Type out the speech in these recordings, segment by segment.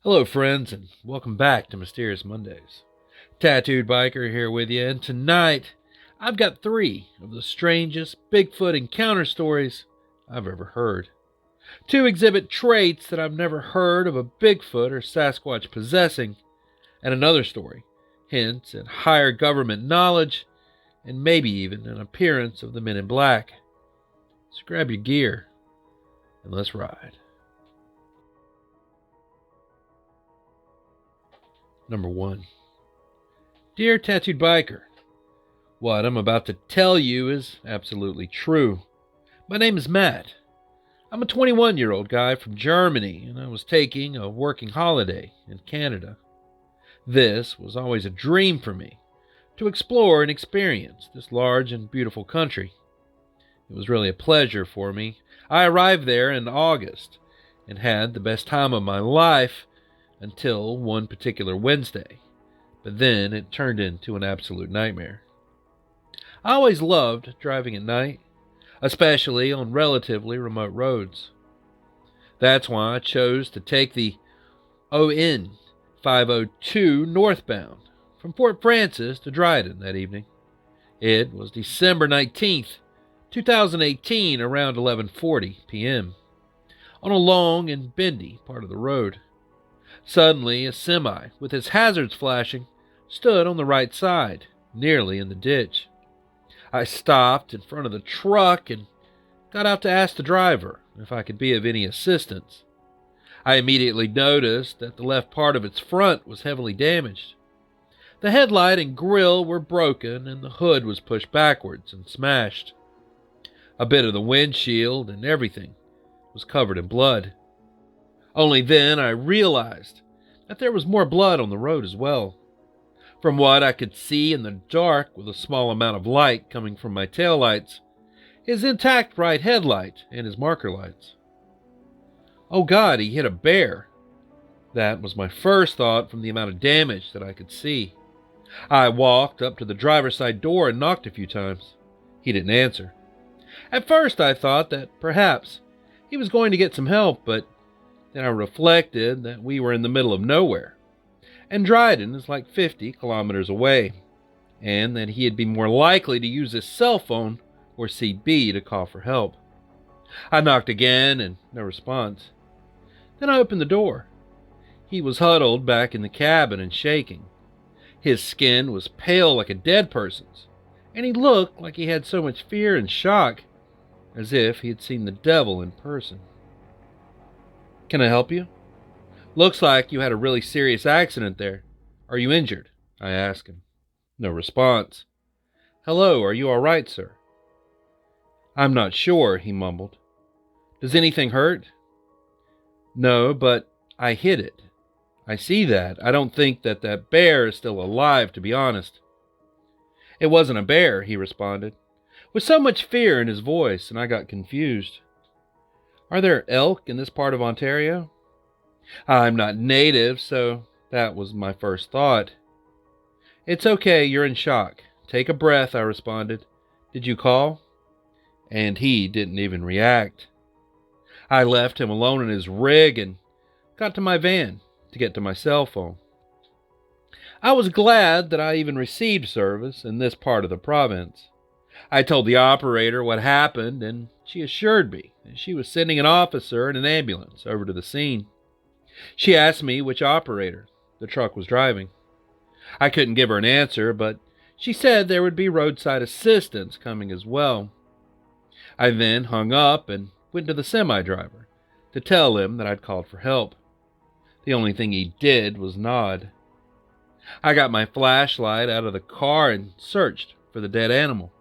Hello, friends, and welcome back to Mysterious Mondays. Tattooed Biker here with you, and tonight I've got three of the strangest Bigfoot encounter stories I've ever heard. Two exhibit traits that I've never heard of a Bigfoot or Sasquatch possessing, and another story hints at higher government knowledge and maybe even an appearance of the Men in Black. So grab your gear and let's ride. Number 1. Dear Tattooed Biker, what I'm about to tell you is absolutely true. My name is Matt. I'm a 21-year-old guy from Germany, and I was taking a working holiday in Canada. This was always a dream for me, to explore and experience this large and beautiful country. It was really a pleasure for me. I arrived there in August and had the best time of my life until one particular Wednesday, but then it turned into an absolute nightmare. I always loved driving at night, especially on relatively remote roads. That's why I chose to take the ON 502 northbound from Fort Francis to Dryden that evening. It was December 19th, 2018, around 11:40 p.m., on a long and bendy part of the road. Suddenly, a semi, with its hazards flashing, stood on the right side, nearly in the ditch. I stopped in front of the truck and got out to ask the driver if I could be of any assistance. I immediately noticed that the left part of its front was heavily damaged. The headlight and grille were broken and the hood was pushed backwards and smashed. A bit of the windshield and everything was covered in blood. Only then I realized that there was more blood on the road as well. From what I could see in the dark with a small amount of light coming from my taillights, his intact right headlight and his marker lights. Oh God, he hit a bear. That was my first thought from the amount of damage that I could see. I walked up to the driver's side door and knocked a few times. He didn't answer. At first I thought that perhaps he was going to get some help, but then I reflected that we were in the middle of nowhere, and Dryden is like 50 kilometers away, and that he'd be more likely to use his cell phone or CB to call for help. I knocked again, and no response. Then I opened the door. He was huddled back in the cabin and shaking. His skin was pale like a dead person's, and he looked like he had so much fear and shock, as if he had seen the devil in person. Can I help you? Looks like you had a really serious accident there. Are you injured? I asked him. No response. Hello, are you all right, sir? I'm not sure, he mumbled. Does anything hurt? No, but I hit it. I see that. I don't think that bear is still alive, to be honest. It wasn't a bear, he responded, with so much fear in his voice, and I got confused. Are there elk in this part of Ontario? I'm not native, so that was my first thought. It's okay, you're in shock. Take a breath, I responded. Did you call? And he didn't even react. I left him alone in his rig and got to my van to get to my cell phone. I was glad that I even received service in this part of the province. I told the operator what happened, and she assured me that she was sending an officer and an ambulance over to the scene. She asked me which operator the truck was driving. I couldn't give her an answer, but she said there would be roadside assistance coming as well. I then hung up and went to the semi-driver to tell him that I'd called for help. The only thing he did was nod. I got my flashlight out of the car and searched for the dead animal.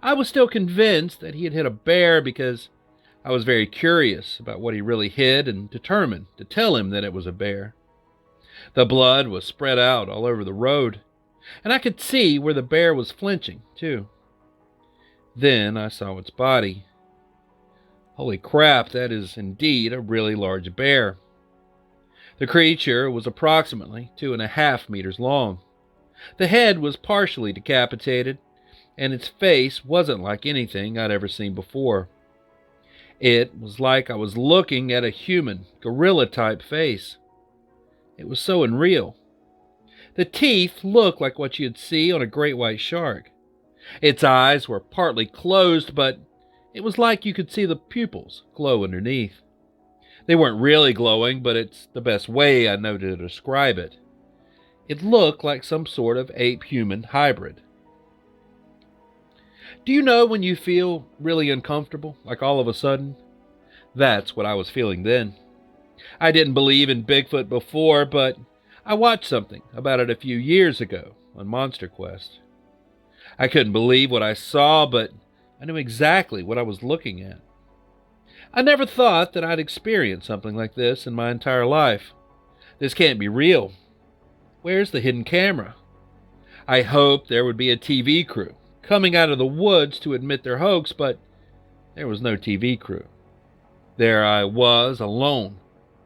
I was still convinced that he had hit a bear because I was very curious about what he really hit and determined to tell him that it was a bear. The blood was spread out all over the road, and I could see where the bear was flinching, too. Then I saw its body. Holy crap, that is indeed a really large bear. The creature was approximately 2.5 meters long. The head was partially decapitated, and its face wasn't like anything I'd ever seen before. It was like I was looking at a human, gorilla-type face. It was so unreal. The teeth looked like what you'd see on a great white shark. Its eyes were partly closed, but it was like you could see the pupils glow underneath. They weren't really glowing, but it's the best way I know to describe it. It looked like some sort of ape-human hybrid. Do you know when you feel really uncomfortable, like all of a sudden? That's what I was feeling then. I didn't believe in Bigfoot before, but I watched something about it a few years ago on Monster Quest. I couldn't believe what I saw, but I knew exactly what I was looking at. I never thought that I'd experience something like this in my entire life. This can't be real. Where's the hidden camera? I hoped there would be a TV crew coming out of the woods to admit their hoax, but there was no TV crew. There I was, alone,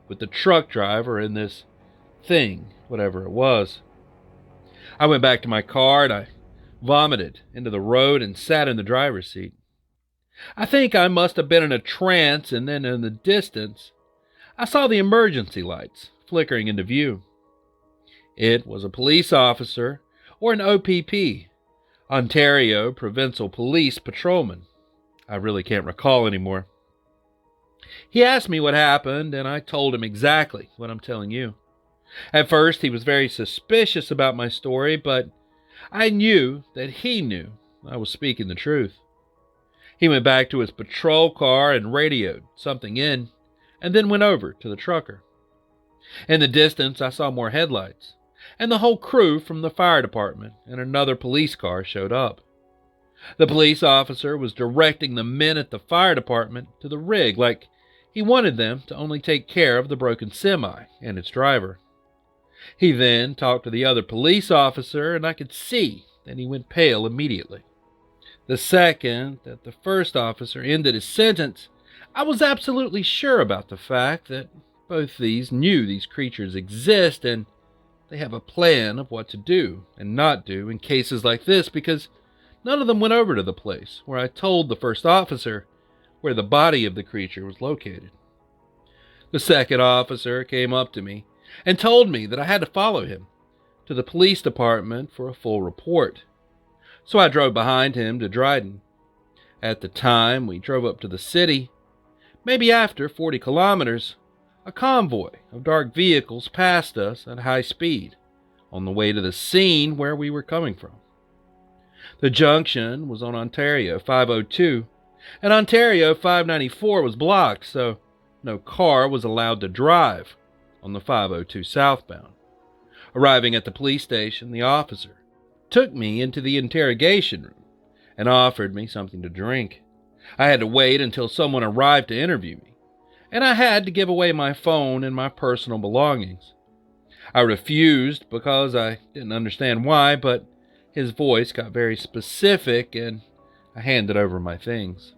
with the truck driver and this thing, whatever it was. I went back to my car and I vomited into the road and sat in the driver's seat. I think I must have been in a trance, and then in the distance, I saw the emergency lights flickering into view. It was a police officer, or an OPP, Ontario Provincial Police Patrolman. I really can't recall anymore. He asked me what happened, and I told him exactly what I'm telling you. At first, he was very suspicious about my story, but I knew that he knew I was speaking the truth. He went back to his patrol car and radioed something in, and then went over to the trucker. In the distance, I saw more headlights, and the whole crew from the fire department and another police car showed up. The police officer was directing the men at the fire department to the rig, like he wanted them to only take care of the broken semi and its driver. He then talked to the other police officer, and I could see that he went pale immediately. The second that the first officer ended his sentence, I was absolutely sure about the fact that both these knew these creatures exist, and they have a plan of what to do and not do in cases like this, because none of them went over to the place where I told the first officer where the body of the creature was located. The second officer came up to me and told me that I had to follow him to the police department for a full report. So I drove behind him to Dryden. At the time we drove up to the city, maybe after 40 kilometers, a convoy of dark vehicles passed us at high speed on the way to the scene where we were coming from. The junction was on Ontario 502, and Ontario 594 was blocked, so no car was allowed to drive on the 502 southbound. Arriving at the police station, the officer took me into the interrogation room and offered me something to drink. I had to wait until someone arrived to interview me, and I had to give away my phone and my personal belongings. I refused because I didn't understand why, but his voice got very specific and I handed over my things.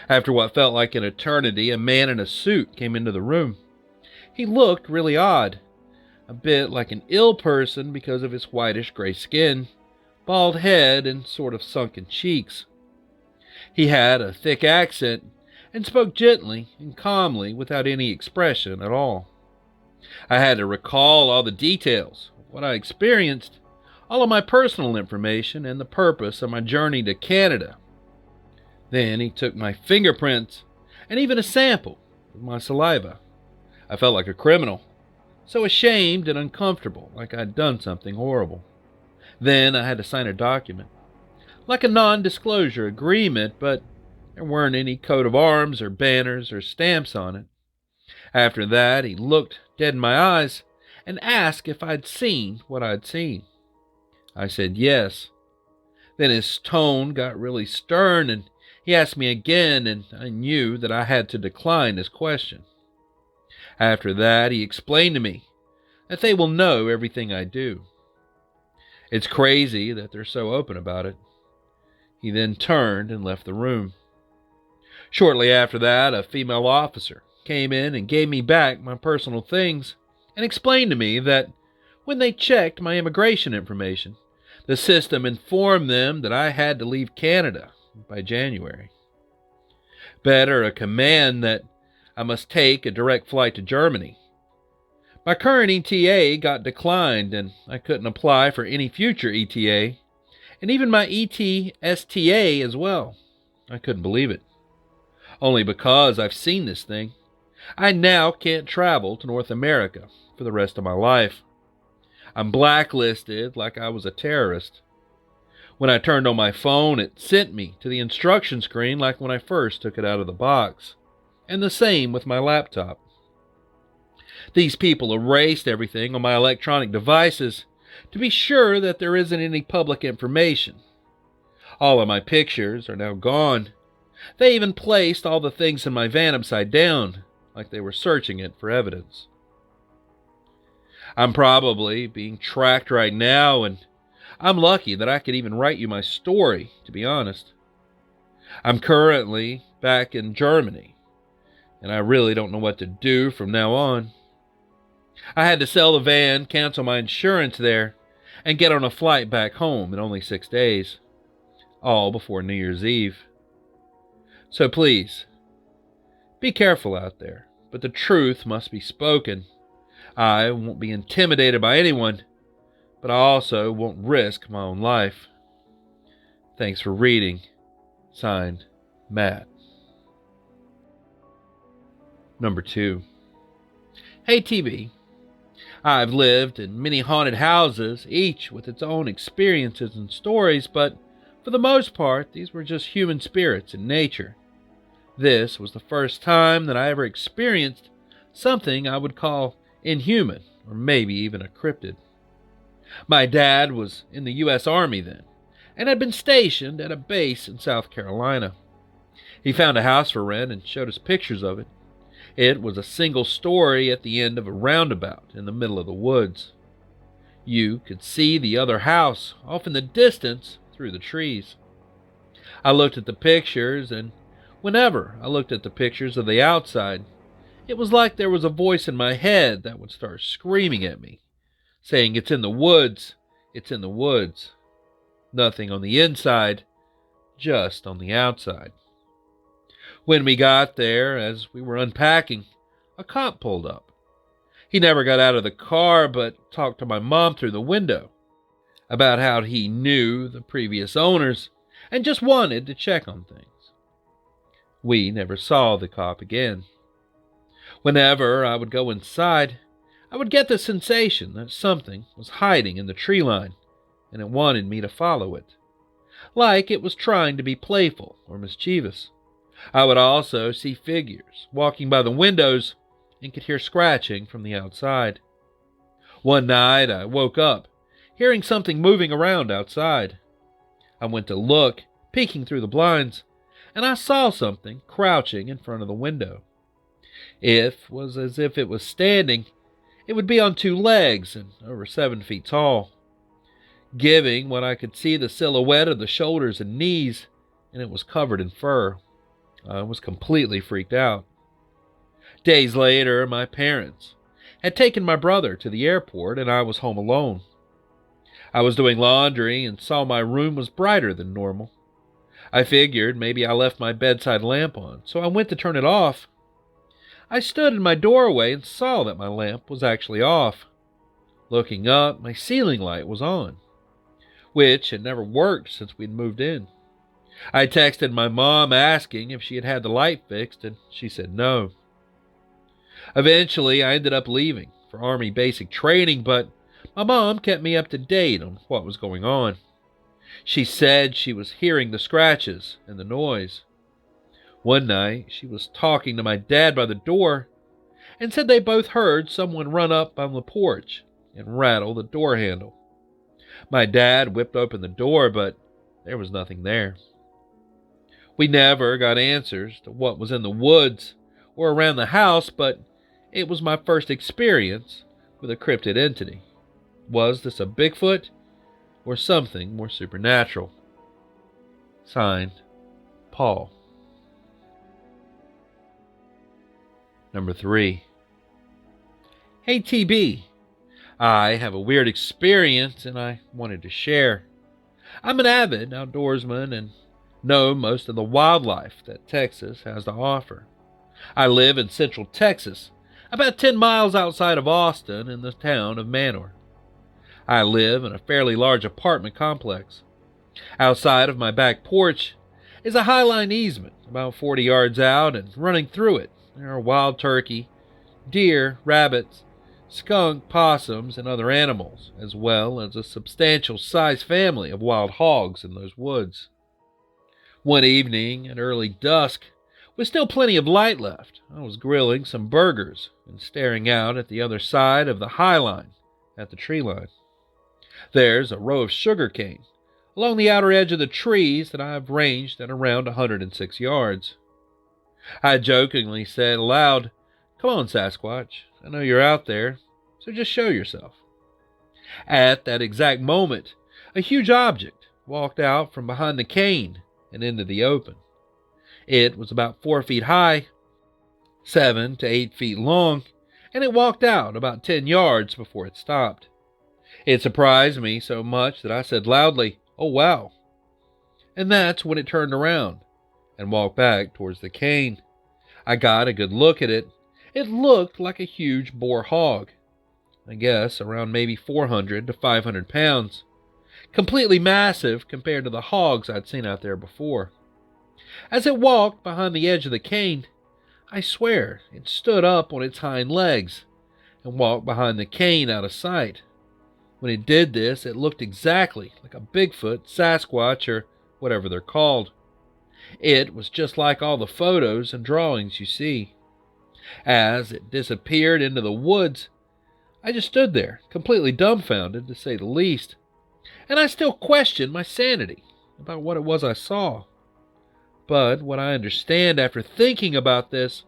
After what felt like an eternity, a man in a suit came into the room. He looked really odd, a bit like an ill person because of his whitish gray skin, bald head, and sort of sunken cheeks. He had a thick accent and spoke gently and calmly without any expression at all. I had to recall all the details of what I experienced, all of my personal information, and the purpose of my journey to Canada. Then he took my fingerprints and even a sample of my saliva. I felt like a criminal, so ashamed and uncomfortable, like I'd done something horrible. Then I had to sign a document, like a non-disclosure agreement, but there weren't any coat of arms or banners or stamps on it. After that, he looked dead in my eyes and asked if I'd seen what I'd seen. I said yes. Then his tone got really stern, and he asked me again, and I knew that I had to decline his question. After that, he explained to me that they will know everything I do. It's crazy that they're so open about it. He then turned and left the room. Shortly after that, a female officer came in and gave me back my personal things and explained to me that when they checked my immigration information, the system informed them that I had to leave Canada by January. Better a command that I must take a direct flight to Germany. My current ETA got declined, and I couldn't apply for any future ETA, and even my ETSTA as well. I couldn't believe it. Only because I've seen this thing, I now can't travel to North America for the rest of my life. I'm blacklisted like I was a terrorist. When I turned on my phone, it sent me to the instruction screen like when I first took it out of the box. And the same with my laptop. These people erased everything on my electronic devices to be sure that there isn't any public information. All of my pictures are now gone. They even placed all the things in my van upside down, like they were searching it for evidence. I'm probably being tracked right now, and I'm lucky that I could even write you my story, to be honest. I'm currently back in Germany, and I really don't know what to do from now on. I had to sell the van, cancel my insurance there, and get on a flight back home in only 6 days, all before New Year's Eve. So please, be careful out there, but the truth must be spoken. I won't be intimidated by anyone, but I also won't risk my own life. Thanks for reading. Signed, Matt. Number 2. Hey TB, I've lived in many haunted houses, each with its own experiences and stories, but for the most part, these were just human spirits in nature. This was the first time that I ever experienced something I would call inhuman, or maybe even a cryptid. My dad was in the U.S. Army then, and had been stationed at a base in South Carolina. He found a house for rent and showed us pictures of it. It was a single story at the end of a roundabout in the middle of the woods. You could see the other house off in the distance through the trees. I looked at the pictures, and whenever I looked at the pictures of the outside, it was like there was a voice in my head that would start screaming at me, saying, "It's in the woods, it's in the woods." Nothing on the inside, just on the outside. When we got there, as we were unpacking, a cop pulled up. He never got out of the car, but talked to my mom through the window about how he knew the previous owners and just wanted to check on things. We never saw the cop again. Whenever I would go inside, I would get the sensation that something was hiding in the tree line, and it wanted me to follow it, like it was trying to be playful or mischievous. I would also see figures walking by the windows and could hear scratching from the outside. One night I woke up, hearing something moving around outside. I went to look, peeking through the blinds, and I saw something crouching in front of the window. It was as if it was standing. It would be on 2 legs and over 7 feet tall, giving what I could see the silhouette of the shoulders and knees, and it was covered in fur. I was completely freaked out. Days later, my parents had taken my brother to the airport, and I was home alone. I was doing laundry and saw my room was brighter than normal. I figured maybe I left my bedside lamp on, so I went to turn it off. I stood in my doorway and saw that my lamp was actually off. Looking up, my ceiling light was on, which had never worked since we'd moved in. I texted my mom asking if she had had the light fixed, and she said no. Eventually, I ended up leaving for Army basic training, but my mom kept me up to date on what was going on. She said she was hearing the scratches and the noise. One night, she was talking to my dad by the door and said they both heard someone run up on the porch and rattle the door handle. My dad whipped open the door, but there was nothing there. We never got answers to what was in the woods or around the house, but it was my first experience with a cryptid entity. Was this a Bigfoot or something more supernatural? Signed, Paul. Number 3. Hey TB, I have a weird experience and I wanted to share. I'm an avid outdoorsman and know most of the wildlife that Texas has to offer. I live in Central Texas, about 10 miles outside of Austin in the town of Manor. I live in a fairly large apartment complex. Outside of my back porch is a highline easement about 40 yards out, and running through it there are wild turkey, deer, rabbits, skunk, possums, and other animals, as well as a substantial sized family of wild hogs in those woods. One evening at early dusk, with still plenty of light left, I was grilling some burgers and staring out at the other side of the high line at the tree line. There's a row of sugar cane along the outer edge of the trees that I've ranged at around 106 yards. I jokingly said aloud, "Come on, Sasquatch, I know you're out there, so just show yourself." At that exact moment, a huge object walked out from behind the cane and into the open. It was about 4 feet high, 7 to 8 feet long, and it walked out about 10 yards before it stopped. It surprised me so much that I said loudly, "Oh wow." And that's when it turned around and walked back towards the cane. I got a good look at it. It looked like a huge boar hog. I guess around maybe 400 to 500 pounds. Completely massive compared to the hogs I'd seen out there before. As it walked behind the edge of the cane, I swear it stood up on its hind legs and walked behind the cane out of sight. When it did this, it looked exactly like a Bigfoot, Sasquatch, or whatever they're called. It was just like all the photos and drawings you see. As it disappeared into the woods, I just stood there, completely dumbfounded, to say the least. And I still questioned my sanity about what it was I saw. But what I understand after thinking about this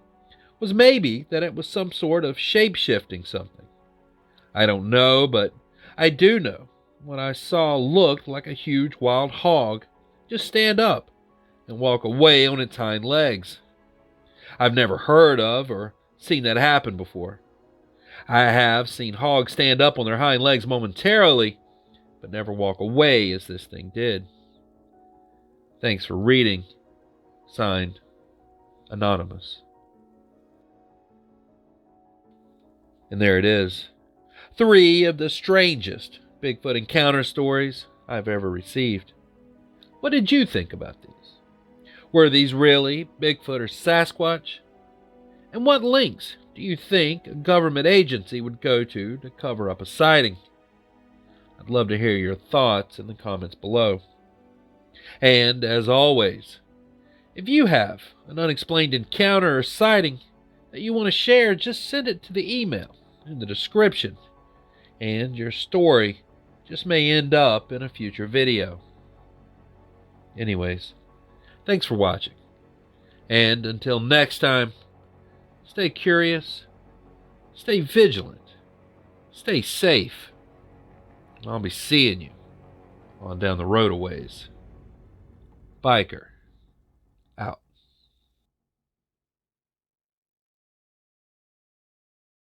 was maybe that it was some sort of shape-shifting something. I don't know, but I do know what I saw looked like a huge wild hog just stand up and walk away on its hind legs. I've never heard of or seen that happen before. I have seen hogs stand up on their hind legs momentarily, but never walk away as this thing did. Thanks for reading. Signed, Anonymous. And there it is. 3 of the strangest Bigfoot encounter stories I've ever received. What did you think about these? Were these really Bigfoot or Sasquatch? And what links do you think a government agency would go to cover up a sighting? I'd love to hear your thoughts in the comments below. And as always, if you have an unexplained encounter or sighting that you want to share, just send it to the email in the description, and your story just may end up in a future video. Anyways, thanks for watching, and until next time, stay curious, stay vigilant, stay safe, and I'll be seeing you on down the road a ways. Biker.